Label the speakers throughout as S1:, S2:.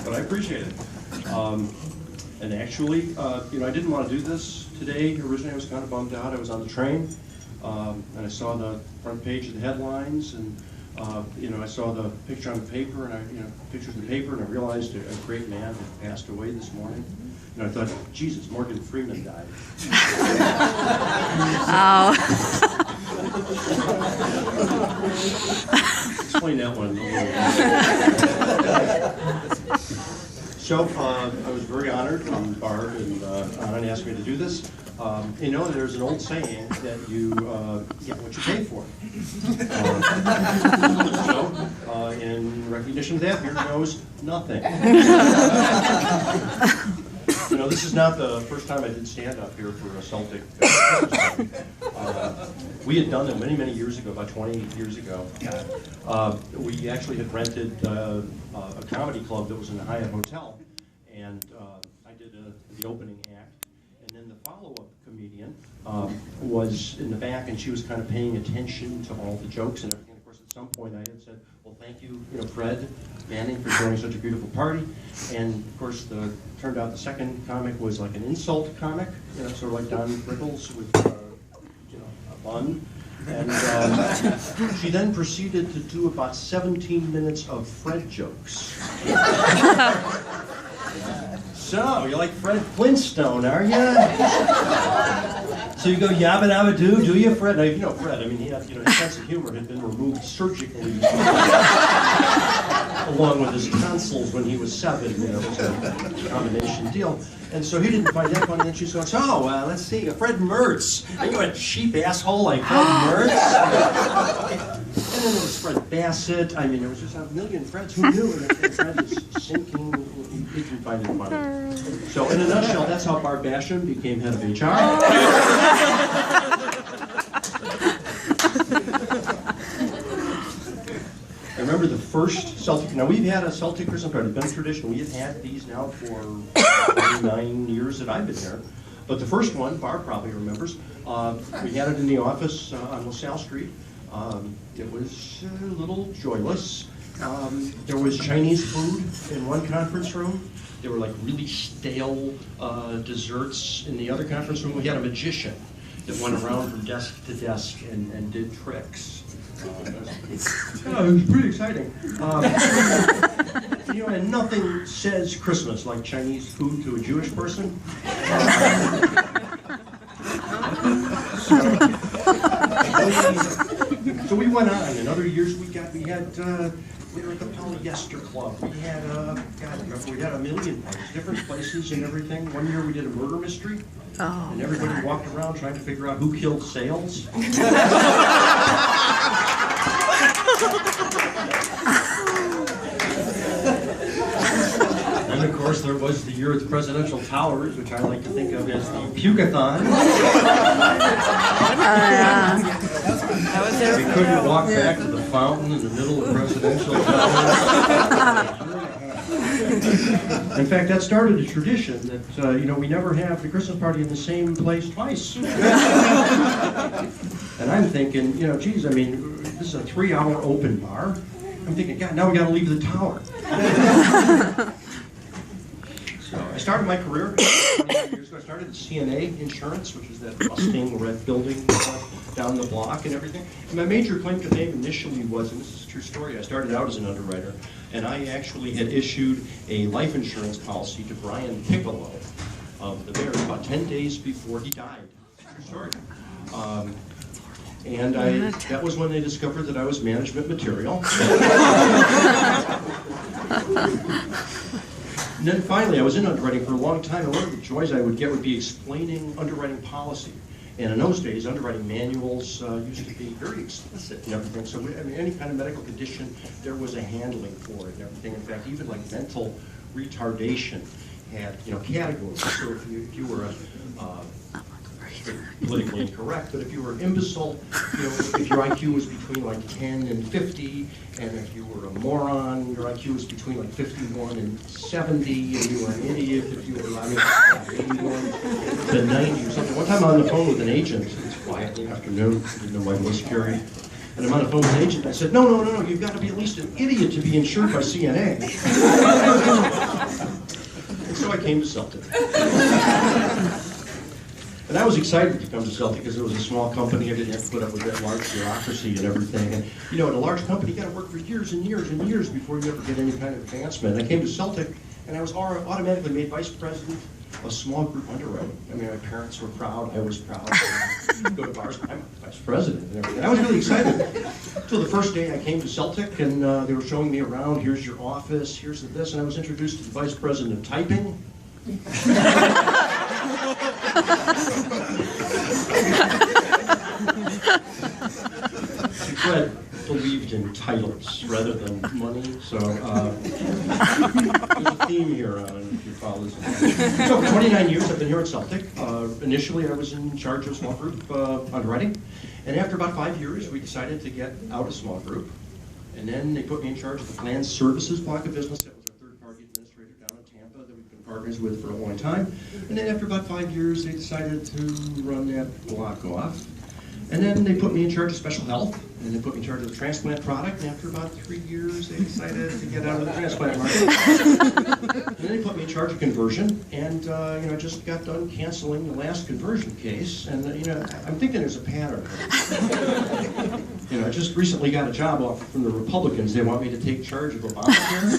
S1: But I appreciate it. And actually, I didn't want to do this today. Originally, I was kind of bummed out. I was on the train, and I saw the front page of the headlines, and I saw the picture on the paper, and pictures in the paper, and I realized a great man had passed away this morning. And I thought, Jesus, Morgan Freeman died.
S2: Oh.
S1: Explain that one a little bit. So I was very honored when Barb and Anand asked me to do this. There's an old saying that you get what you pay for. In recognition of that, here goes nothing. This is not the first time I did stand up here for a Celtic we had done it many, many years ago, about 20 years ago. We actually had rented a comedy club that was in the Hyatt Hotel, and I did the opening act, and then the follow-up comedian was in the back, and she was kind of paying attention to all the jokes and everything. Of course, at some point I had said, well, thank you, Fred Manning, for throwing such a beautiful party. And of course, turned out the second comic was like an insult comic, sort of like Don Rickles with a bun. And she then proceeded to do about 17 minutes of Fred jokes. So, you like Fred Flintstone, are you? So you go yabba dabba do you, Fred? Now, Fred, he had, his sense of humor had been removed surgically along with his tonsils when he was 7. It was a combination deal. And so he didn't find that funny. And then she goes, let's see, Fred Mertz. Are you a cheap asshole like Fred Mertz? And then there was Fred Bassett. There was just a million Freds. Who knew? And Fred was sinking. He didn't find it funny. So in a nutshell, that's how Barb Basham became head of HR. I remember the first Celtic. Now, we've had a Celtic Christmas party. It's been a tradition. We have had these now for 9 years that I've been here. But the first one, Barb probably remembers, we had it in the office on LaSalle Street. It was a little joyless. There was Chinese food in one conference room. There were like really stale desserts in the other conference room. We had a magician that went around from desk to desk and did tricks. It was pretty exciting. And nothing says Christmas like Chinese food to a Jewish person. So we went on. In other years, we had the Polyester Club. We had we had a million parties, different places and everything. One year we did a murder mystery, and everybody walked around trying to figure out who killed Sales. And of course, there was the year at the Presidential Towers, which I like to think of as the Puke-a-thon. We couldn't walk back to the fountain in the middle of Presidential Towers. In fact, that started a tradition that, we never have the Christmas party in the same place twice. And I'm thinking, geez, this is a 3-hour open bar. I'm thinking, God, now we got to leave the tower. So I started my career 20 years ago. I started at CNA Insurance, which is that busting red building down the block and everything. And my major claim to fame initially was, and this is a true story, I started out as an underwriter, and I actually had issued a life insurance policy to Brian Piccolo of the Bears about 10 days before he died. True story. And that was when they discovered that I was management material. And then finally, I was in underwriting for a long time, and one of the joys I would get would be explaining underwriting policy. And in those days, underwriting manuals used to be very explicit and everything. So, any kind of medical condition, there was a handling for it and everything. In fact, even like mental retardation had, categories. So if you were a politically incorrect, but if you were imbecile, if your IQ was between like 10 and 50, and if you were a moron, your IQ was between like 51 and 70, and you were an idiot if you were 81 to 90 or something. One time on the phone with an agent, it's quiet in the afternoon, didn't know my voice carried, And I'm on the phone with the agent, and I said, no, you've got to be at least an idiot to be insured by CNA. And so I came to Celtic. And I was excited to come to Celtic because it was a small company. I didn't have to put up with that large bureaucracy and everything. And you know, in a large company, you got to work for years and years and years before you ever get any kind of advancement. I came to Celtic, and I was automatically made vice president of small group underwriting. I mean, my parents were proud. I was proud. Go to bars. I'm vice president and everything. I was really excited. Until the first day I came to Celtic, and they were showing me around. Here's your office. Here's this, and I was introduced to the vice president of typing. Fred believed in titles rather than money, so there's a theme here on if you follow this. So for 29 years I've been here at Celtic. Initially I was in charge of small group underwriting, and after about 5 years we decided to get out of small group, and then they put me in charge of the planned services block of business. That was our third-party administrator down in Tampa that we've been partners with for a long time. And then after about 5 years they decided to run that block off. And then they put me in charge of special health, and they put me in charge of the transplant product, and after about 3 years, they decided to get out of the transplant market. And then they put me in charge of conversion, and I just got done canceling the last conversion case, and I'm thinking there's a pattern. I just recently got a job offer from the Republicans. They want me to take charge of Obamacare.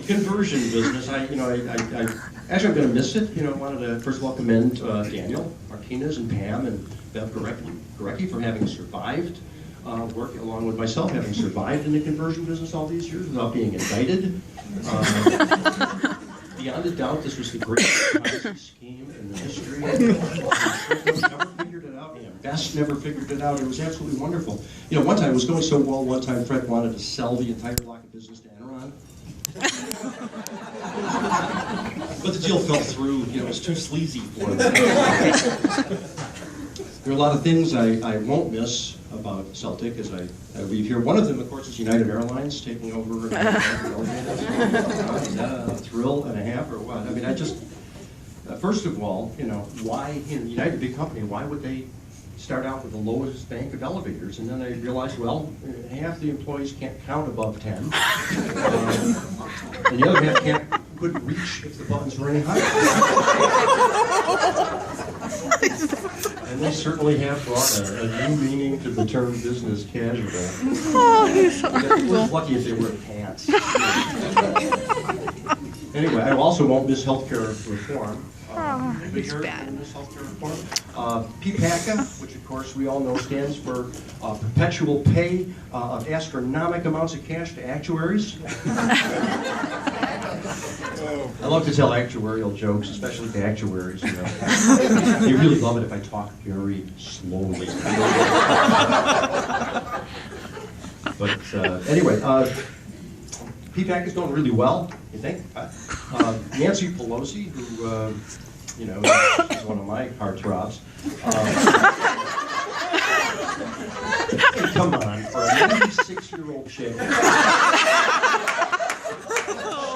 S1: Conversion business, actually I'm going to miss it. I wanted to first of all commend Daniel Martinez and Pam and Bev Gorecki for having survived, work along with myself, having survived in the conversion business all these years without being indicted. Beyond a doubt, this was the greatest Ponzi scheme in the history. Never figured it out. Best never figured it out. It was absolutely wonderful. One time it was going so well. One time Fred wanted to sell the entire block of business to Enron. But the deal fell through. It was too sleazy for them. There are a lot of things I won't miss about Celtic as I leave here. One of them, of course, is United Airlines taking over. Is that a thrill and a half or what? I mean, first of all, why, United, a big company, why would they start out with the lowest bank of elevators? And then I realized, well, half the employees can't count above 10. And the other half couldn't reach if the buttons were any higher. And they certainly have brought a new meaning to the term business casual.
S2: Oh, he's so
S1: It was lucky if they wear pants. Anyway, I also won't miss healthcare reform.
S2: It's bad.
S1: Healthcare reform. PPACA, which of course we all know stands for perpetual pay of astronomical amounts of cash to actuaries. I love to tell actuarial jokes, especially to actuaries. They really love it if I talk very slowly. But anyway, PPAC is going really well, you think? Nancy Pelosi, who, is one of my heartthrobs. Come on, for a 96-year-old chick.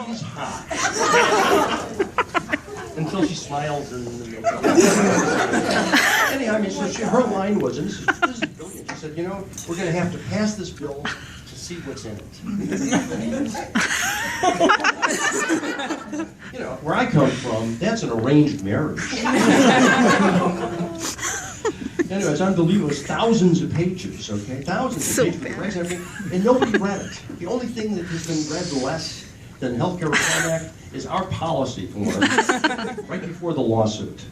S1: She's hot. Until she smiles and the makeup. Anyhow, her line was, and this is brilliant, she said, we're going to have to pass this bill to see what's in it. Where I come from, that's an arranged marriage. Anyway, it's unbelievable. It's thousands of pages, okay? Thousands of pages. And nobody read it. The only thing that has been read less than Healthcare Reform Act is our policy form right before the lawsuit.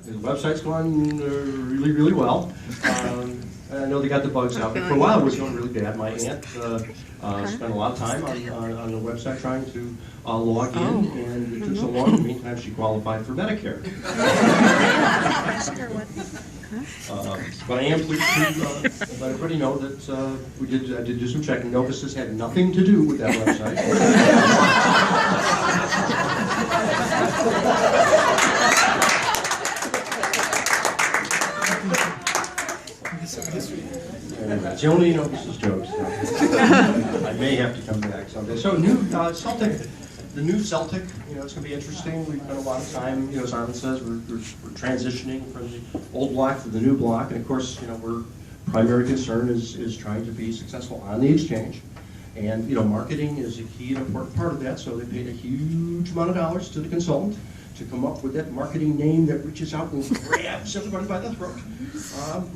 S1: The website's going really, really well. I know they got the bugs out, but for a while it was going really bad. My aunt spent a lot of time on the website trying to log in, and it took so long. In the meantime, she qualified for Medicare. But I am pleased to let everybody know that I did do some checking. Novus had nothing to do with that website. It's the only Novus's jokes. I may have to come back someday. So new Celtic The new Celtic, it's going to be interesting. We've spent a lot of time, as Armin says, we're transitioning from the old block to the new block. And of course, our primary concern is trying to be successful on the exchange. And, marketing is a key and important part of that. So they paid a huge amount of dollars to the consultant to come up with that marketing name that reaches out and grabs everybody by the throat.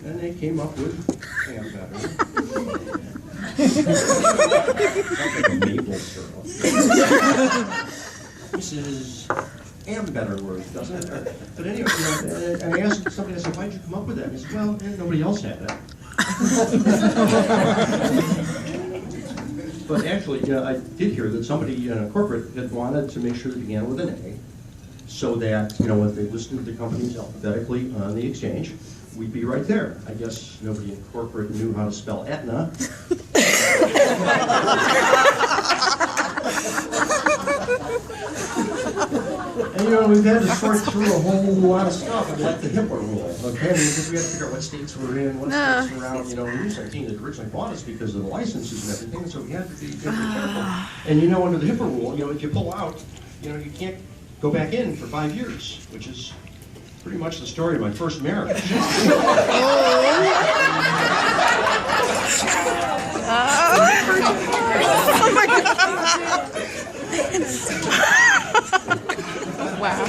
S1: And they came up with Ambetter. Sounds like a maple syrup. This is Ambetterworth, doesn't it? But anyway, and I asked somebody, I said, why'd you come up with that? And he said, well, nobody else had it. But actually, I did hear that somebody in a corporate had wanted to make sure they began with an A, so that, when they listed the companies alphabetically on the exchange, we'd be right there. I guess nobody in corporate knew how to spell Aetna. And we've had to sort through a whole lot of stuff, and like the HIPAA rule, okay? Because we had to figure out what states we're in, what states we're out. We were thinking that originally bought us because of the licenses and everything, so we had to be careful. And under the HIPAA rule, if you pull out, you can't go back in for 5 years, which is pretty much the story of my first marriage.
S2: Oh my God. Wow.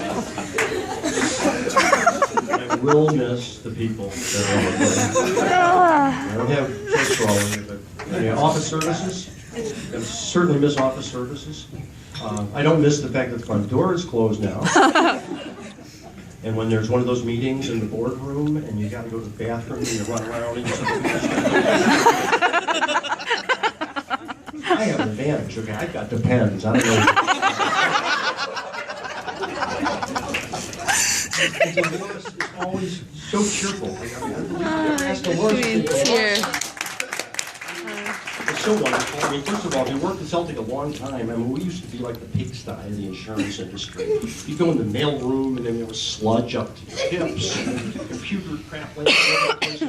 S1: I will miss the people that are on the board. I don't have church for all of you, but office services, I certainly miss office services. I don't miss the fact that the front door is closed now. And when there's one of those meetings in the boardroom and you got to go to the bathroom and you run around and I have an advantage, okay? I've got Depends. I don't know. Dolores is always so cheerful.
S2: It's here.
S1: It's so wonderful. I mean, first of all, we worked at Celtic a long time. I mean, we used to be like the pigsty of the insurance industry. You go in the mail room, and then there was sludge up to your hips, and computer crap went all over the place.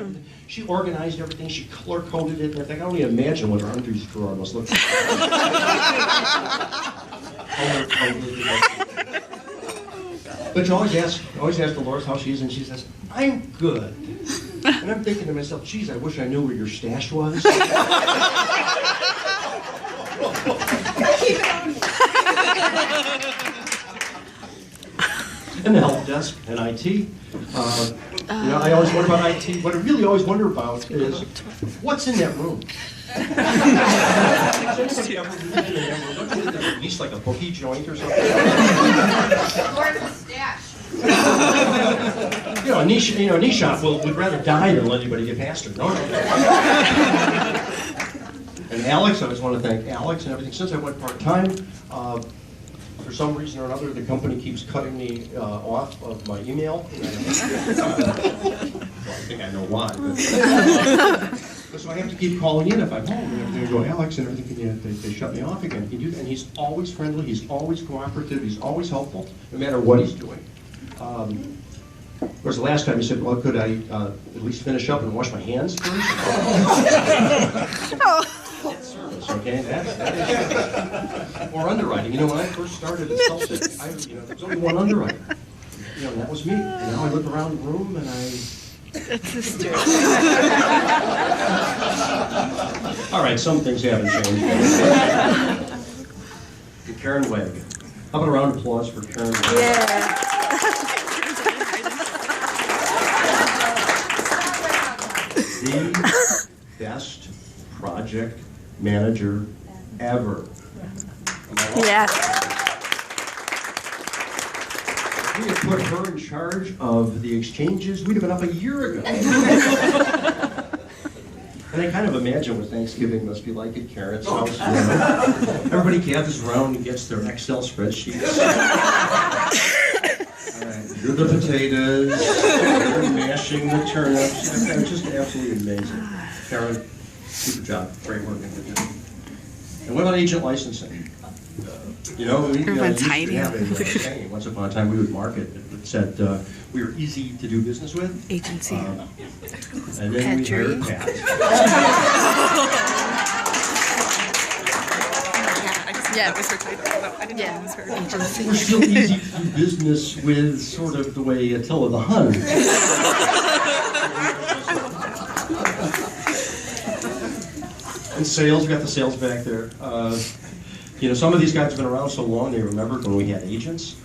S1: She organized everything. She color-coded it. And I think I can only imagine what her undies drawer must look like. But you always ask Dolores how she is, and she says, "I'm good." And I'm thinking to myself, geez, I wish I knew where your stash was. And the help desk and IT. I always wonder about IT. What I really always wonder about is what's in that room. At least like a bookie joint or something. A niche shop would rather die than let anybody get past her. No. And Alex, I just want to thank Alex and everything. Since I went part-time, for some reason or another, the company keeps cutting me off of my email. Well, I think I know why. But so I have to keep calling in if I'm home. And they go, Alex, and everything, they shut me off again. And he's always friendly, he's always cooperative, he's always helpful, no matter what he's doing. Of course, the last time he said, well, could I at least finish up and wash my hands first? Service, okay? That is, or underwriting. When I first started at Celtic, there was only one underwriter. And that was me. And now I look around the room and
S2: That's a story.
S1: All right, some things haven't changed. Karen Wegg. How about a round of applause for Karen Wegg?
S2: Yeah.
S1: The best project manager ever.
S2: Yes.
S1: We had put her in charge of the exchanges. We'd have been up a year ago. And I kind of imagine what Thanksgiving must be like at Karen's house. Everybody gathers around and gets their Excel spreadsheets. You're the potatoes, you're mashing the turnips. It's just absolutely amazing. Karen, super job. Great working with you. And what about agent licensing? We used to have a saying, once upon a time we would market it said we were easy to do business with.
S2: Agency.
S1: And then we heard Pat.
S2: Yeah.
S3: was her title. No, I didn't know it was her.
S1: We're still easy to do business with, sort of the way Attila the Hun. And sales, we got the sales back there. Some of these guys have been around so long, they remembered when we had agents.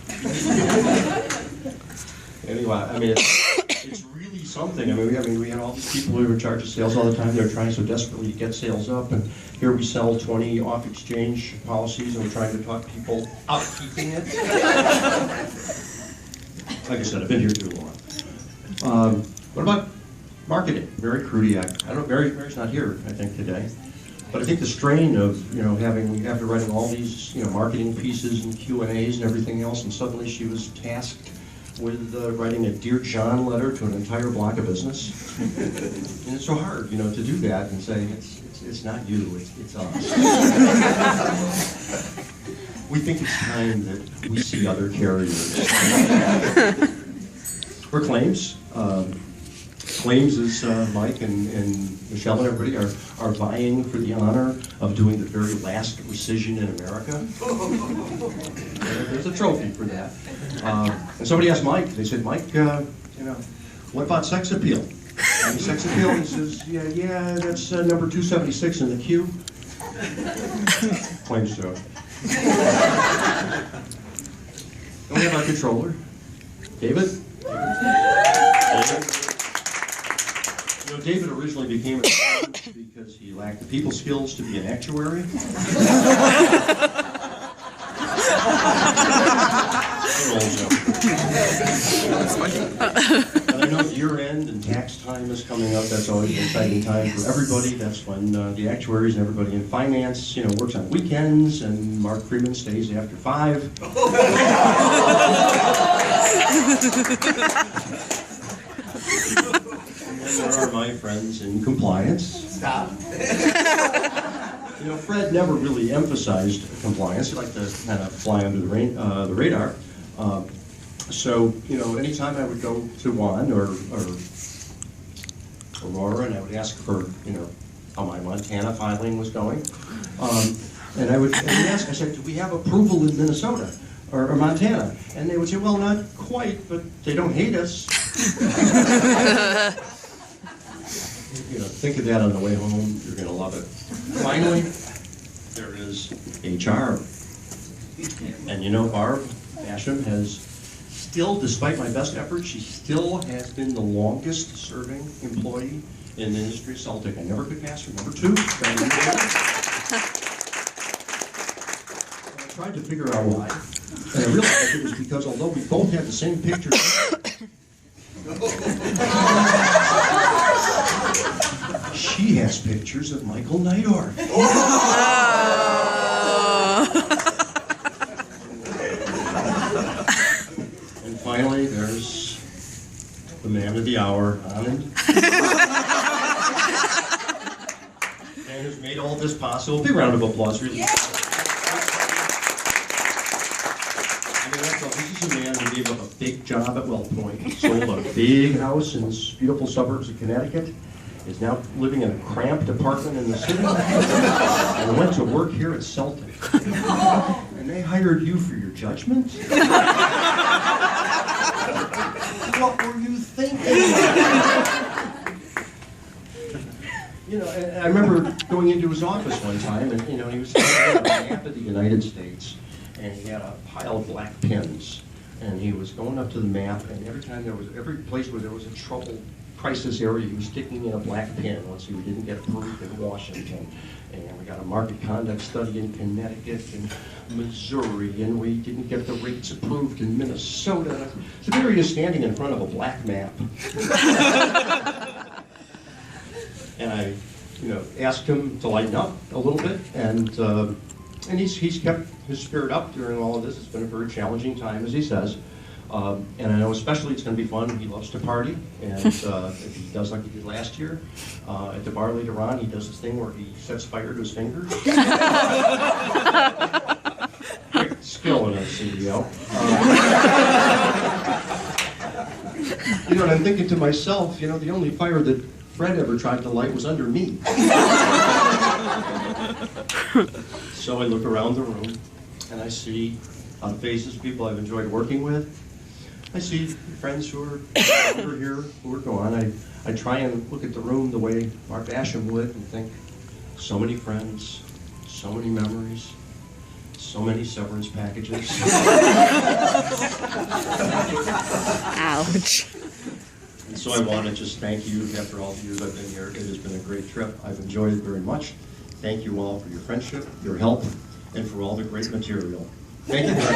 S1: Anyway, I mean, it's really something. I mean, we had all these people who were in charge of sales all the time. They were trying so desperately to get sales up, and here we sell 20 off-exchange policies, and we're trying to talk people out of keeping it. Like I said, I've been here too long. What about marketing? Mary Krudiak. I don't know, Mary's not here, I think, today. But I think the strain of, after writing all these, marketing pieces and Q&As and everything else, and suddenly she was tasked with writing a Dear John letter to an entire block of business. And it's so hard, to do that and say, it's not you, it's us. We think it's time that we see other carriers. For claims, Claims is Mike and Michelle and everybody are vying for the honor of doing the very last rescission in America. There's a trophy for that. And somebody asked Mike, they said, Mike, what about sex appeal? Any sex appeal? He says, yeah, that's number 276 in the queue. Claims to. Then we have our controller, David. David originally became an accountant because he lacked the people skills to be an actuary. And I know year end and tax time is coming up. That's always an exciting time for everybody. That's when the actuaries and everybody in finance, works on weekends, and Mark Freeman stays after 5. And there are my friends in compliance. Stop. Fred never really emphasized compliance. He liked to kind of fly under the radar. So, anytime I would go to Juan or Aurora, and I would ask for, how my Montana filing was going, and I would ask, I said, do we have approval in Minnesota or Montana? And they would say, well, not quite, but they don't hate us. Think of that on the way home. You're going to love it. Finally, there is HR. And Barb Basham has still, despite my best efforts, she still has been the longest serving employee in the industry of Celtic. I never could pass her. Number 2. I tried to figure out why. And I realized it was because although we both had the same picture, she has pictures of Michael Neidorf. And finally, there's the man of the hour, Anand. And who's made all this possible. Big round of applause for you. Yeah. This is a man who gave up a big job at WellPoint, sold a big house in the beautiful suburbs of Connecticut, is now living in a cramped apartment in the city, and went to work here at Celtic. And they hired you for your judgment? What were you thinking? And I remember going into his office one time, and he was looking at a map of the United States, and he had a pile of black pins, and he was going up to the map, and every place where there was a troubled crisis area, he was sticking in a black pin. Let's see, we didn't get approved in Washington, and we got a market conduct study in Connecticut and Missouri, and we didn't get the rates approved in Minnesota. So there he is standing in front of a black map. And I, asked him to lighten up a little bit, and he's kept his spirit up during all of this. It's been a very challenging time, as he says. And I know especially it's going to be fun. He loves to party, and if he does like he did last year, at the bar later on, he does this thing where he sets fire to his fingers. Great skill in a CEO. And I'm thinking to myself, the only fire that Fred ever tried to light was under me. So I look around the room, and I see on faces people I've enjoyed working with. I see friends who are over here, who are gone. I try and look at the room the way Mark Basham would and think, so many friends, so many memories, so many severance packages.
S2: Ouch.
S1: And so I want to just thank you after all the years I've been here. It has been a great trip. I've enjoyed it very much. Thank you all for your friendship, your help, and for all the great material. Thank you very much.